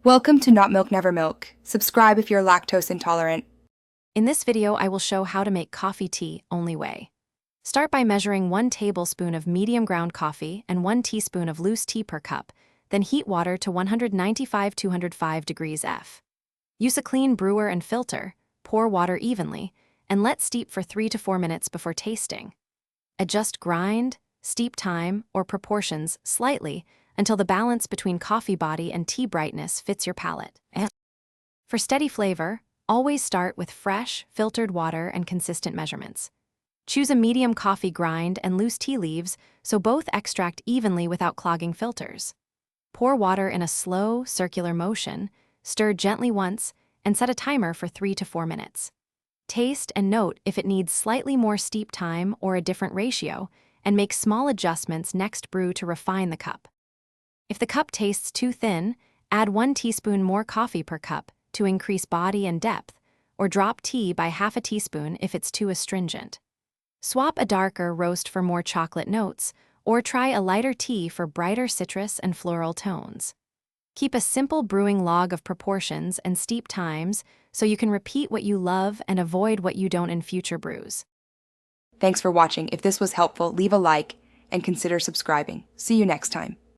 Welcome to Not Milk Never Milk. Subscribe if you're lactose intolerant. In this video, I will show how to make coffee tea only way. Start by measuring 1 tablespoon of medium ground coffee and 1 teaspoon of loose tea per cup, then heat water to 195-205 degrees F. Use a clean brewer and filter, pour water evenly, and let steep for 3 to 4 minutes before tasting. Adjust grind, steep time, or proportions slightly until the balance between coffee body and tea brightness fits your palate. For steady flavor, always start with fresh, filtered water and consistent measurements. Choose a medium coffee grind and loose tea leaves so both extract evenly without clogging filters. Pour water in a slow, circular motion, stir gently once, and set a timer for 3 to 4 minutes. Taste and note if it needs slightly more steep time or a different ratio, and make small adjustments next brew to refine the cup. If the cup tastes too thin, add 1 teaspoon more coffee per cup to increase body and depth, or drop tea by half a teaspoon if it's too astringent. Swap a darker roast for more chocolate notes, or try a lighter tea for brighter citrus and floral tones. Keep a simple brewing log of proportions and steep times so you can repeat what you love and avoid what you don't in future brews. Thanks for watching. If this was helpful, leave a like and consider subscribing. See you next time.